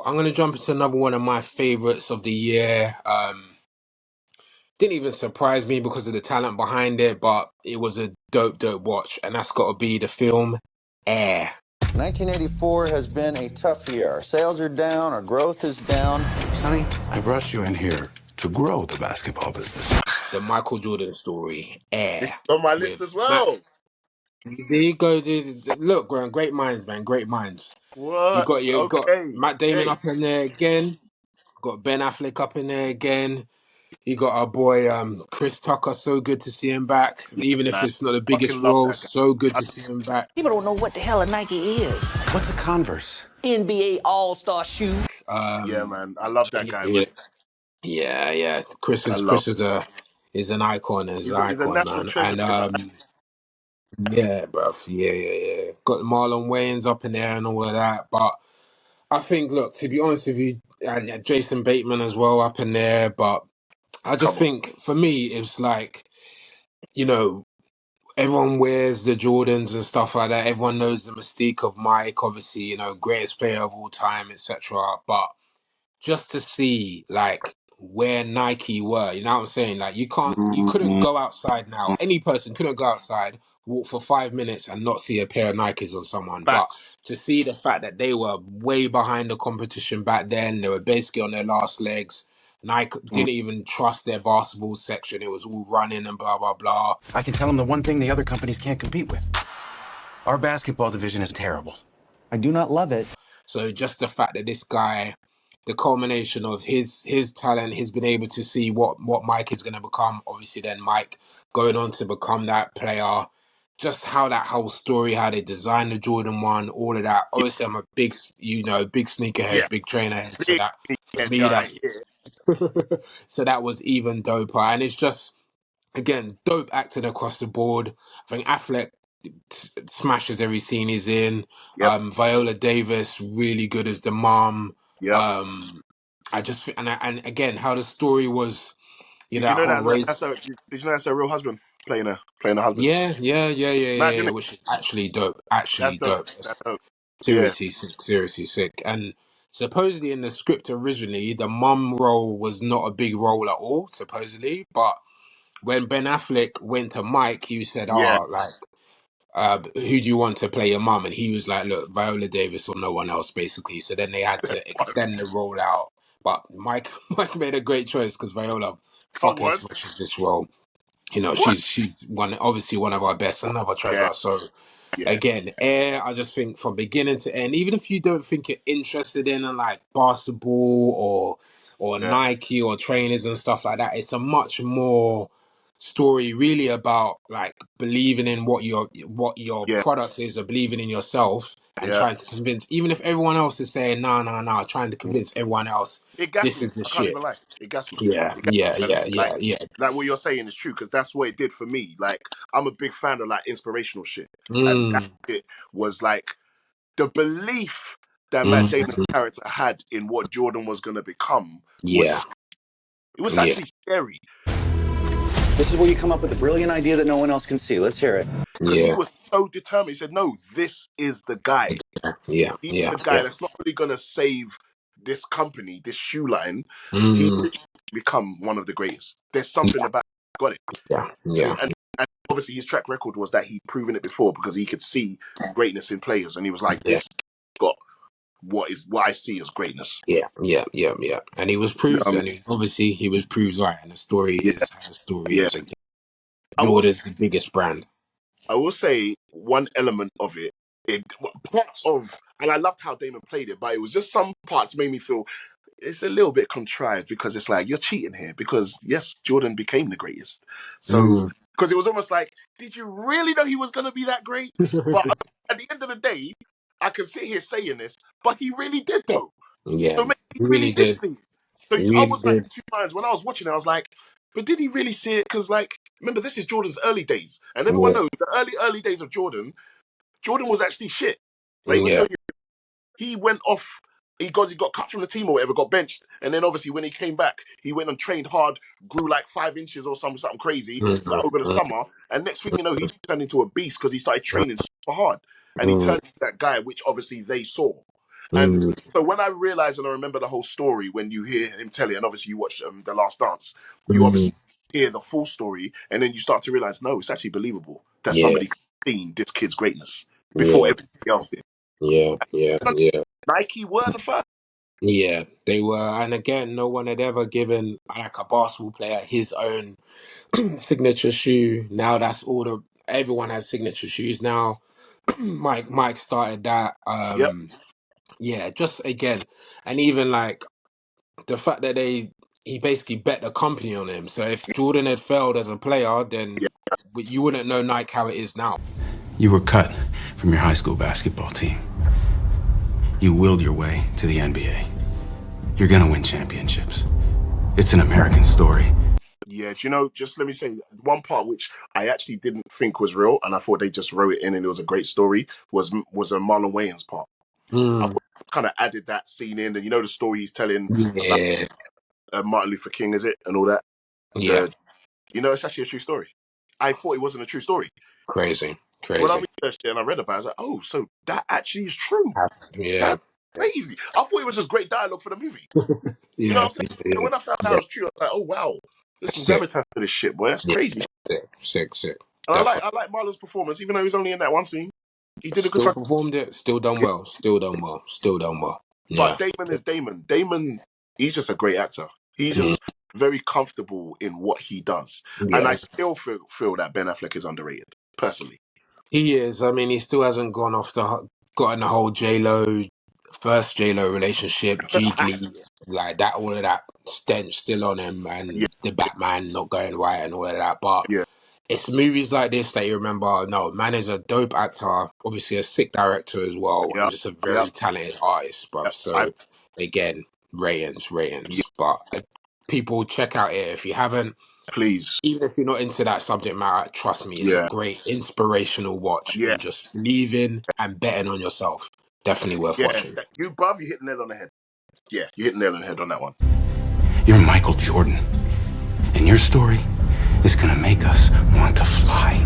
I'm going to jump into another one of my favorites of the year. Didn't even surprise me because of the talent behind it, but it was a dope watch, and that's got to be the film Air. 1984 has been a tough year. Our sales are down, our growth is down. Sonny, I brought you in here to grow the basketball business. The Michael Jordan story, Air. It's on my list with as well. There you go, dude. Look, Grant, great minds, man, great minds. What? You got Okay. Matt Damon Okay. up in there again. Got Ben Affleck up in there again. You got our boy Chris Tucker. So good to see him back, even if Man, it's not the fucking biggest love role. that guy. So good to see him back. People don't know what the hell a Nike is. What's a Converse? NBA All-Star shoe. Yeah, man. I love that guy, man. Yeah. I love Is an icon, he's a national man, treasure. and yeah, bruv, yeah. Got Marlon Wayans up in there and all of that, but I think, look, to be honest with you, and Jason Bateman as well up in there, but I just Come on. think for me, it's like, you know, everyone wears the Jordans and stuff like that. Everyone knows the mystique of Mike, obviously, greatest player of all time, etc. But just to see like where Nike were, you know what I'm saying? Like you couldn't Mm, go outside now. Any person couldn't go outside, walk for 5 minutes and not see a pair of Nikes on someone. But facts. to see the fact that they were way behind the competition back then, they were basically on their last legs. Nike Mm. didn't even trust their basketball section. It was all running and blah, blah, blah. I can tell them the one thing the other companies can't compete with. Our basketball division is terrible. I do not love it. So just the fact that this guy, the culmination of his talent, he's been able to see what Mike is going to become. Obviously, then Mike going on to become that player. Just how that whole story, how they designed the Jordan 1, all of that. Obviously, I'm a big, big Yeah. sneakerhead, big trainer head. So Big that for head me, guy. that's Yeah. so that was even doper. And it's just again dope acting across the board. I think Affleck smashes every scene he's in. Yep. Viola Davis really good as the mom. Yep. I just and again how the story was, Did you that know whole that race. did you know that's her real husband playing a husband? Mad, didn't it? Which is actually dope. Actually That's dope. dope. That's dope. Yeah. Seriously sick. Seriously sick. And supposedly in the script originally, the mum role was not a big role at all. Supposedly, but when Ben Affleck went to Mike, he said, Yeah. "Oh, like." Who do you want to play your mum? And he was like, look, Viola Davis or no one else, basically. So then they had to extend the role out. But Mike Mike made a great choice because Viola Come fucking on. smashes this role. What? She's obviously one of our best, another Yeah. treasure. So Yeah. again, Air, I just think from beginning to end, even if you don't think you're interested in like basketball or Yeah. Nike or trainers and stuff like that, it's a much more story really about like believing in what your Yeah. product is, or believing in yourself and Yeah. trying to convince, even if everyone else is saying no, trying to convince everyone else It gassed this me. is the I can't shit. even lie. It gassed me. Yeah, It gassed yeah, me. And yeah, yeah, yeah. like what you're saying is true because that's what it did for me. Like I'm a big fan of like inspirational shit, and that Mm, shit was like the belief that Matt mm, Damon's character had in what Jordan was going to become yeah, was it was yeah, actually scary This is where you come up with a brilliant idea that no one else can see. Let's hear it. because he yeah, was so determined. He said, "No, this is the guy. yeah, He's yeah, the guy yeah. that's not only going to save this company, this shoe line. He Mm, become one of the greatest. There's something about got it." yeah, And, yeah, and and obviously his track record was that he'd proven it before because he could see greatness in players, and he was like, yeah. "This got what I see as greatness." Yeah. And he was You know proved, what I and obviously he was proved right. And the story mean? is how the story Yeah, is. yeah. Again, I will Jordan's the biggest brand. I will say one element of it, parts of, and I loved how Damon played it, but it was just some parts made me feel it's a little bit contrived because it's like you're cheating here because yes, Jordan became the greatest. So Mm. because it was almost like, did you really know he was going to be that great? But at the end of the day, I can sit here saying this, but he really did though. Yeah, So maybe he he really really did did. see it. So He I really was like did. in two minds when I was watching it. I was like, but did he really see it? Because like, remember, this is Jordan's early days, and everyone Yeah, knows the early days of Jordan. Jordan was actually shit. Like even yeah, though he went off, he got cut from the team or whatever, got benched, and then obviously when he came back, he went and trained hard, grew like 5 inches or something crazy like, over the mm, summer, and next thing you know, he turned into a beast because he started mm, training super hard, and he mm, turned into that guy which obviously they saw. And Mm, so when I realized and I remember the whole story, when you hear him tell it, and obviously you watch The Last Dance, you mm, obviously hear the full story, and then you start to realize, no, it's actually believable that yeah, somebody seen this kid's greatness before yeah, everybody else did. yeah, yeah, yeah. Nike were the first. Yeah, they were, and again, no one had ever given like a basketball player his own signature shoe. Now that's all the everyone has signature shoes now. Mike started that. Yep. Yeah, just again, and even like the fact that he basically bet the company on him. So if Jordan had failed as a player, then Yeah. you wouldn't know Nike how it is now. You were cut from your high school basketball team. You willed your way to the NBA. You're gonna win championships. It's an American story. Yeah, do you know, just let me say one part which I actually didn't think was real, and I thought they just wrote it in and it was a great story, was a Marlon Wayans part. I Mm, thought kind of added that scene in, and you know the story he's telling about yeah, Martin Luther King, is it, and all that. yeah, The it's actually a true story. I thought it wasn't a true story. crazy, So when I crazy. researched it and I read about it, I was like, oh, so that actually is true. Yeah, That's crazy. I thought it was just great dialogue for the movie. You know yeah, what I'm saying? So yeah, when I found out it yeah. was true, I was like, oh wow, there's some Sick, gravitas to this shit, boy. That's yeah, crazy. sick, And definitely. I like Marlon's performance, even though he was only in that one scene. He did a good Still fucking. performed it. Still done well. Still done well. Still done well. But Yeah. Damon is Damon. Damon, he's just a great actor. He's Mm, just very comfortable in what he does, and I yeah. still feel that Ben Affleck is underrated, personally. He is. I mean, he still hasn't gone off gotten the whole J Lo relationship, Jiggly, like that, all of that stench still on him, Yeah, and the Batman not going right and all of that. But yeah, it's movies like this that you remember. No, man is a dope actor, obviously a sick director as well, yeah, and just a yeah. very talented artist, bruv. I So again, yeah, ratings. But people check out it if you haven't. please, Even if you're not into that subject matter, trust me, it's a yeah, great inspirational watch yeah, in just believing and betting on yourself. Definitely worth yeah. watching. You, bruv, you hit the nail on the head. Yeah, you hit the nail on the head on that one. You're Michael Jordan. And your story is gonna make us want to fly.